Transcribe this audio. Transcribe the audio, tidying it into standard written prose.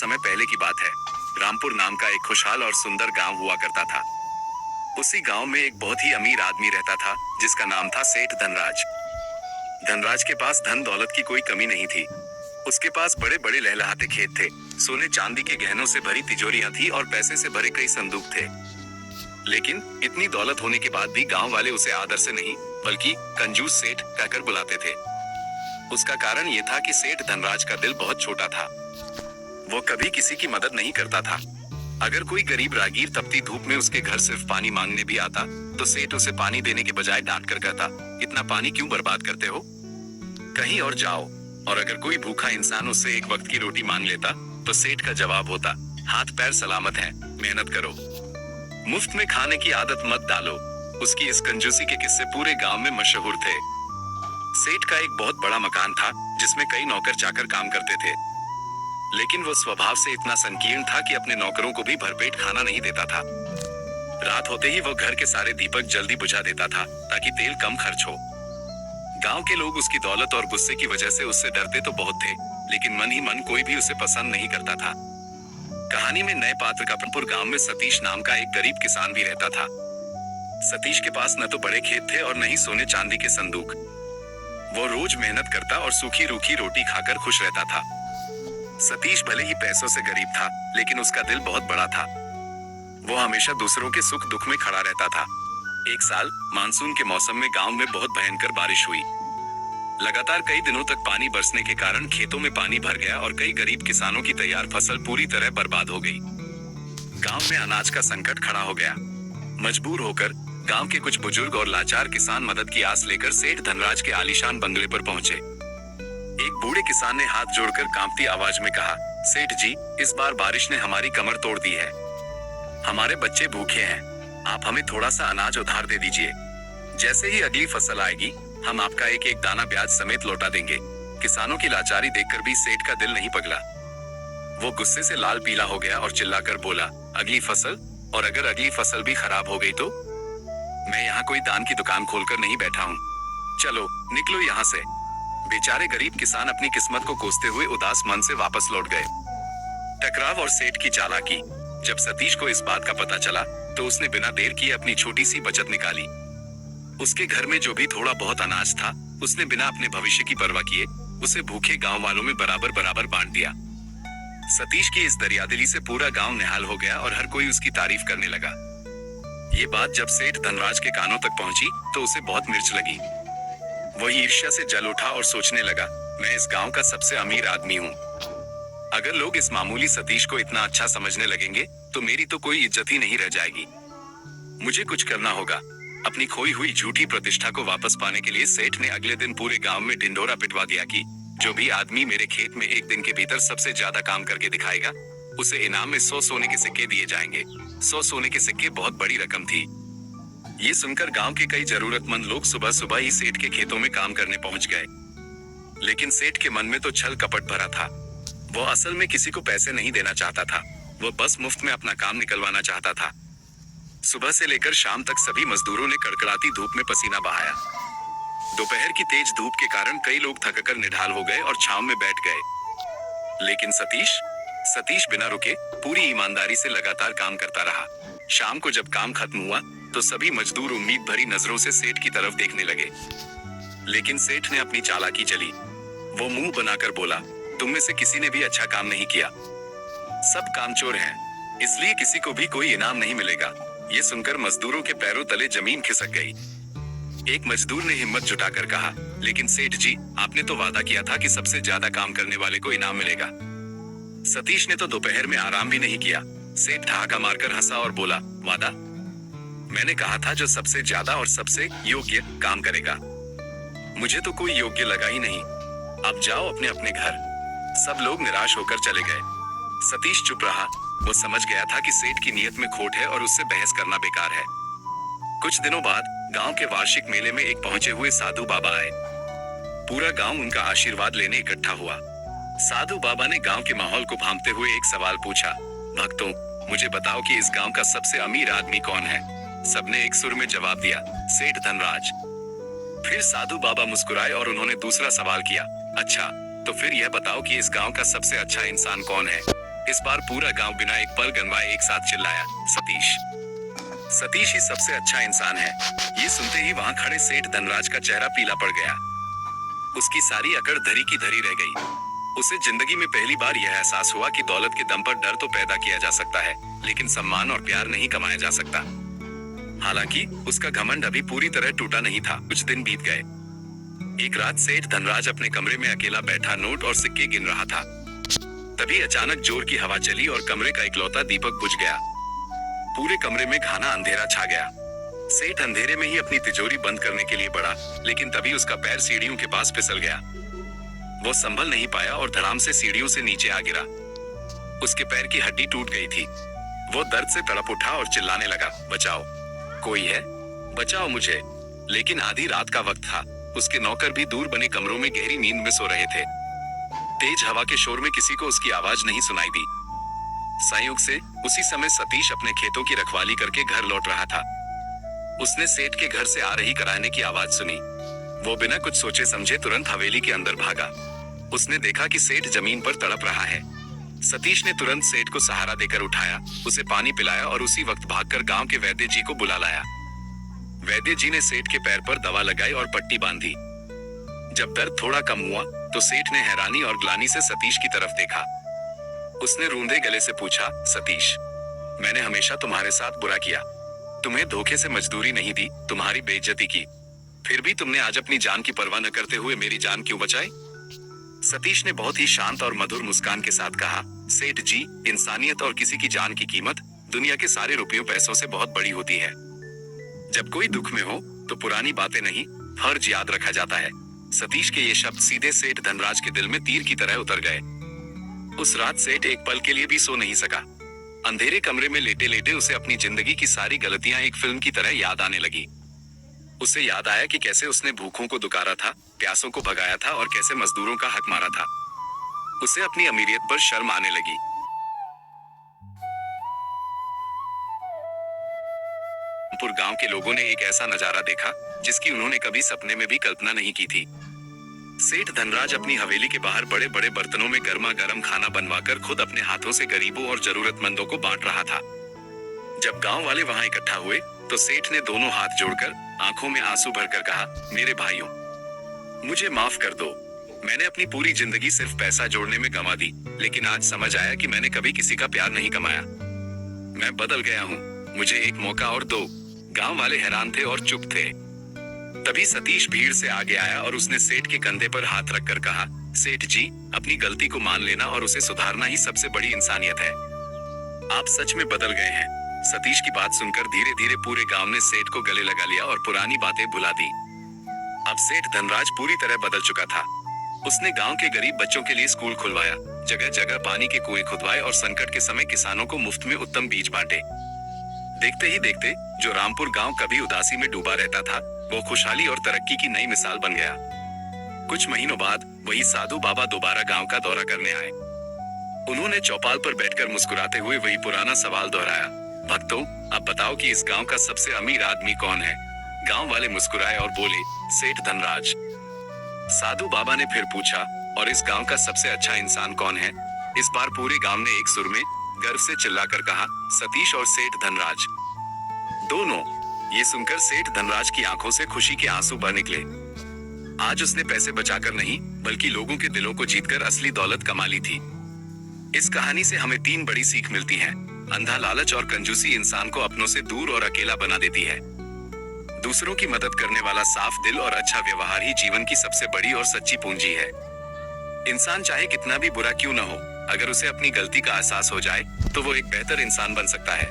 समय पहले की बात है। रामपुर नाम का एक खुशहाल और सुंदर गांव हुआ करता था। उसी गांव में एक बहुत ही अमीर आदमी रहता था जिसका नाम था सेठ धनराज। धनराज के पास धन दौलत की कोई कमी नहीं थी। उसके पास बड़े बड़े लहलहाते खेत थे, सोने चांदी के गहनों से भरी तिजोरियां थी और पैसे से भरे कई संदूक थे। लेकिन इतनी दौलत होने के बाद भी गांव वाले उसे आदर से नहीं बल्कि कंजूस सेठ कहकर बुलाते थे। उसका कारण ये था कि सेठ धनराज का दिल बहुत छोटा था। वो कभी किसी की मदद नहीं करता था। अगर कोई गरीब राहगीर तपती धूप में उसके घर सिर्फ पानी मांगने भी आता तो सेठ उसे पानी देने के बजाय डांट कर कहता, इतना पानी क्यों बर्बाद करते हो, कहीं और जाओ। और अगर कोई भूखा इंसान उससे एक वक्त की रोटी मांग लेता तो सेठ का जवाब होता, हाथ पैर सलामत हैं, मेहनत करो, मुफ्त में खाने की आदत मत डालो। उसकी इस कंजूसी के किस्से पूरे गांव में मशहूर थे। सेठ का एक बहुत बड़ा मकान था जिसमें कई नौकर चाकर काम करते थे, लेकिन वो स्वभाव से इतना संकीर्ण था कि अपने नौकरों को भी भरपेट खाना नहीं देता था। रात होते ही वो घर के सारे दीपक जल्दी बुझा देता था ताकि तेल कम खर्च हो। गांव के लोग उसकी दौलत और गुस्से की वजह से उससे डरते तो बहुत थे, लेकिन मन ही मन कोई भी उसे पसंद नहीं करता था। कहानी में नए पात्र का रामपुर गांव में सतीश नाम का एक गरीब किसान भी रहता था। सतीश के पास न तो बड़े खेत थे और न ही सोने चांदी के संदूक। वो रोज मेहनत करता और सूखी रूखी रोटी खाकर खुश रहता था। सतीश भले ही पैसों से गरीब था, लेकिन उसका दिल बहुत बड़ा था। वो हमेशा दूसरों के सुख दुख में खड़ा रहता था। एक साल मानसून के मौसम में गांव में बहुत भयंकर बारिश हुई। लगातार कई दिनों तक पानी बरसने के कारण खेतों में पानी भर गया और कई गरीब किसानों की तैयार फसल पूरी तरह बर्बाद हो गई। गांव में अनाज का संकट खड़ा हो गया। मजबूर होकर गांव के कुछ बुजुर्ग और लाचार किसान मदद की आस लेकर सेठ धनराज के आलीशान बंगले पर पहुंचे। एक बूढ़े किसान ने हाथ जोड़कर कांपती आवाज में कहा, सेठ जी, इस बार बारिश ने हमारी कमर तोड़ दी है। हमारे बच्चे भूखे हैं, आप हमें थोड़ा सा अनाज उधार दे दीजिए। जैसे ही अगली फसल आएगी हम आपका एक एक दाना ब्याज समेत लौटा देंगे। किसानों की लाचारी देखकर भी सेठ का दिल नहीं पगला। वो गुस्से से लाल पीला हो गया और चिल्लाकर बोला, अगली फसल? और अगर अगली फसल भी खराब हो गई तो? मैं यहाँ कोई दान की दुकान खोलकर नहीं बैठा हूँ, चलो निकलो यहाँ से। बेचारे गरीब किसान अपनी किस्मत को कोसते हुए उदास मन से वापस लौट गए। टकराव और सेठ की चालाकी। जब सतीश को इस बात का पता चला तो उसने बिना देर किए अपनी छोटी सी बचत निकाली। उसके घर में जो भी थोड़ा बहुत अनाज था उसने बिना अपने भविष्य की परवाह किए उसे भूखे गांव वालों में बराबर बराबर बांट दिया। सतीश की इस दरियादिली से पूरा गांव निहाल हो गया और हर कोई उसकी तारीफ करने लगा। ये बात जब सेठ धनराज के कानों तक पहुंची तो उसे बहुत मिर्च लगी। वही ईर्ष्या से जल उठा और सोचने लगा, मैं इस गांव का सबसे अमीर आदमी हूँ। अगर लोग इस मामूली सतीश को इतना अच्छा समझने लगेंगे तो मेरी तो कोई इज्जत ही नहीं रह जाएगी। मुझे कुछ करना होगा। अपनी खोई हुई झूठी प्रतिष्ठा को वापस पाने के लिए सेठ ने अगले दिन पूरे गांव में ढिंढोरा पिटवा दिया कि जो भी आदमी मेरे खेत में एक दिन के भीतर सबसे ज्यादा काम करके दिखाएगा उसे इनाम में 100 सोने के सिक्के दिए जाएंगे। 100 सोने के सिक्के बहुत बड़ी रकम थी। ये सुनकर गांव के कई जरूरतमंद लोग सुबह सुबह ही सेठ के खेतों में काम करने पहुंच गए। लेकिन सेठ के मन में तो छल कपट भरा था। वो असल में किसी को पैसे नहीं देना चाहता था, वो बस मुफ्त में अपना काम निकलवाना चाहता था। सुबह से लेकर शाम तक सभी मजदूरों ने कड़कड़ाती धूप में पसीना बहाया। दोपहर की तेज धूप के कारण कई लोग थककर निढाल हो गए और छांव में बैठ गए। लेकिन सतीश बिना रुके पूरी ईमानदारी से लगातार काम करता रहा। शाम को जब काम खत्म हुआ तो सभी मजदूर उम्मीद भरी नजरों से सेठ की तरफ देखने लगे। लेकिन सेठ ने अपनी चालाकी चली। वो मुंह बनाकर बोला, तुम में से किसी ने भी अच्छा काम नहीं किया। सब कामचोर हैं, इसलिए किसी को भी कोई इनाम नहीं मिलेगा। ये सुनकर मजदूरों के पैरों तले जमीन खिसक गई। एक मजदूर ने हिम्मत जुटाकर कहा, लेकिन सेठ जी, आपने तो वादा किया था कि सबसे ज्यादा काम करने वाले को इनाम मिलेगा। सतीश ने तो दोपहर में आराम भी नहीं किया। सेठ ठहाका मारकर हंसा और बोला, वादा? मैंने कहा था जो सबसे ज्यादा और सबसे योग्य काम करेगा। मुझे तो कोई योग्य लगा ही नहीं। अब जाओ अपने अपने घर। सब लोग निराश होकर चले गए। सतीश चुप रहा। वो समझ गया था कि सेठ की नीयत में खोट है और उससे बहस करना बेकार है। कुछ दिनों बाद गांव के वार्षिक मेले में एक पहुंचे हुए साधु बाबा आए। पूरा गांव उनका आशीर्वाद लेने इकट्ठा हुआ। साधु बाबा ने गांव के माहौल को भांपते हुए एक सवाल पूछा, भक्तों, मुझे बताओ कि इस गांव का सबसे अमीर आदमी कौन है? सबने एक सुर में जवाब दिया, सेठ धनराज। फिर साधु बाबा मुस्कुराए और उन्होंने दूसरा सवाल किया, अच्छा, तो फिर यह बताओ कि इस गांव का सबसे अच्छा इंसान कौन है? इस बार पूरा गांव बिना एक पल गनवाए एक साथ चिल्लाया, सतीश, सतीश ही सबसे अच्छा इंसान है। ये सुनते ही वहां खड़े सेठ धनराज का चेहरा पीला पड़ गया। उसकी सारी अकड़ धरी की धरी रह गई। उसे जिंदगी में पहली बार यह एहसास हुआ कि दौलत के दम पर डर तो पैदा किया जा सकता है, लेकिन सम्मान और प्यार नहीं कमाया जा सकता। हालांकि उसका घमंड अभी पूरी तरह टूटा नहीं था। कुछ दिन बीत गए। एक रात सेठ धनराज अपने कमरे में अकेला बैठा नोट और सिक्के गिन रहा था। तभी अचानक जोर की हवा चली और कमरे का इकलौता दीपक बुझ गया। पूरे कमरे में घना अंधेरा छा गया। सेठ अंधेरे में ही अपनी तिजोरी बंद करने के लिए बढ़ा, लेकिन तभी उसका पैर सीढ़ियों के पास फिसल गया। वो संभल नहीं पाया और धड़ाम से सीढ़ियों से नीचे आ गिरा। उसके पैर की हड्डी टूट गई थी। वो दर्द से तड़प उठा और चिल्लाने लगा, बचाओ, कोई है, बचाओ मुझे। लेकिन आधी रात का वक्त था। उसके नौकर भी दूर बने कमरों में गहरी नींद में सो रहे थे। तेज हवा के शोर में किसी को उसकी आवाज नहीं सुनाई दी। संयोग से उसी समय सतीश अपने खेतों की रखवाली करके घर लौट रहा था। उसने सेठ के घर से आ रही कराने की आवाज सुनी। वो बिना कुछ सोचे समझे तुरंत हवेली के अंदर भागा। उसने देखा कि सेठ जमीन पर तड़प रहा है। सतीश ने तुरंत सेठ को सहारा देकर उठाया, उसे पानी पिलाया और उसी वक्त भागकर गांव के वैद्य जी को बुला लाया। वैद्य जी ने सेठ के पैर पर दवा लगाई और पट्टी बांधी। जब दर्द थोड़ा कम हुआ तो सेठ ने हैरानी और ग्लानि से सतीश की तरफ देखा। उसने रूंधे गले से पूछा, सतीश, मैंने हमेशा तुम्हारे साथ बुरा किया, तुम्हें धोखे से मजदूरी नहीं दी, तुम्हारी बेइज्जती की, फिर भी तुमने आज अपनी जान की परवाह न करते हुए मेरी जान क्यों बचाई? सतीश ने बहुत ही शांत और मधुर मुस्कान के साथ कहा, सेठ जी, इंसानियत और किसी की जान की कीमत दुनिया के सारे रुपयों पैसों से बहुत बड़ी होती है। जब कोई दुख में हो तो पुरानी बातें नहीं, फर्ज याद रखा जाता है। सतीश के ये शब्द सीधे सेठ धनराज के दिल में तीर की तरह उतर गए। उस रात सेठ एक पल के लिए भी सो नहीं सका। अंधेरे कमरे में लेटे लेटे उसे अपनी जिंदगी की सारी गलतियां एक फिल्म की तरह याद आने लगी। उसे याद आया कि कैसे उसने भूखों को दुकारा था, प्यासों को भगाया था और कैसे मजदूरों का हक मारा था। उसे अपनी अमीरियत पर शर्म आने लगी। रामपुर गांव के लोगों ने एक ऐसा नजारा देखा जिसकी उन्होंने कभी सपने में भी कल्पना नहीं की थी। सेठ धनराज अपनी हवेली के बाहर बड़े बड़े बर्तनों में गर्मा गर्म खाना बनवाकर खुद अपने हाथों से गरीबों और जरूरतमंदों को बांट रहा था। जब गांव वाले वहां इकट्ठा हुए तो सेठ ने दोनों हाथ जोड़कर आंखों में आंसू भरकर कहा, मेरे भाइयों, मुझे माफ कर दो। मैंने अपनी पूरी जिंदगी सिर्फ पैसा जोड़ने में गंवा दी, लेकिन आज समझ आया कि मैंने कभी किसी का प्यार नहीं कमाया। मैं बदल गया हूँ, मुझे एक मौका और दो। गांव वाले हैरान थे और चुप थे। तभी सतीश भीड़ से आगे आया और उसने सेठ के कंधे पर हाथ रखकर कहा, सेठ जी, अपनी गलती को मान लेना और उसे सुधारना ही सबसे बड़ी इंसानियत है। आप सच में बदल गए हैं। सतीश की बात सुनकर धीरे धीरे पूरे गांव ने सेठ को गले लगा लिया और पुरानी बातें भुला दी। अब सेठ धनराज पूरी तरह बदल चुका था। उसने गांव के गरीब बच्चों के लिए स्कूल खुलवाया, जगह जगह पानी के कुएं खुदवाए और संकट के समय किसानों को मुफ्त में उत्तम बीज बांटे। देखते ही देखते जो रामपुर गांव कभी उदासी में डूबा रहता था, वो खुशहाली और तरक्की की नई मिसाल बन गया। कुछ महीनों बाद वही साधु बाबा दोबारा गांव का दौरा करने आए। उन्होंने चौपाल पर बैठकर मुस्कुराते हुए वही पुराना सवाल दोहराया, भक्तों, अब बताओ कि इस गांव का सबसे अमीर आदमी कौन है? गांव वाले मुस्कुराए और बोले, सेठ धनराज। साधु बाबा ने फिर पूछा, और इस गांव का सबसे अच्छा इंसान कौन है? इस बार पूरे गांव ने एक सुर में गर्व से चिल्लाकर कहा, सतीश और सेठ धनराज दोनों। ये सुनकर सेठ धनराज की आंखों से खुशी के आंसू बह निकले। आज उसने पैसे बचाकर नहीं, बल्कि लोगों के दिलों को जीतकर असली दौलत कमा ली थी। इस कहानी से हमें 3 बड़ी सीख मिलती हैं। अंधा लालच और कंजूसी इंसान को अपनों से दूर और अकेला बना देती है। दूसरों की मदद करने वाला साफ दिल और अच्छा व्यवहार ही जीवन की सबसे बड़ी और सच्ची पूंजी है। इंसान चाहे कितना भी बुरा क्यों न हो, अगर उसे अपनी गलती का एहसास हो जाए तो वो एक बेहतर इंसान बन सकता है।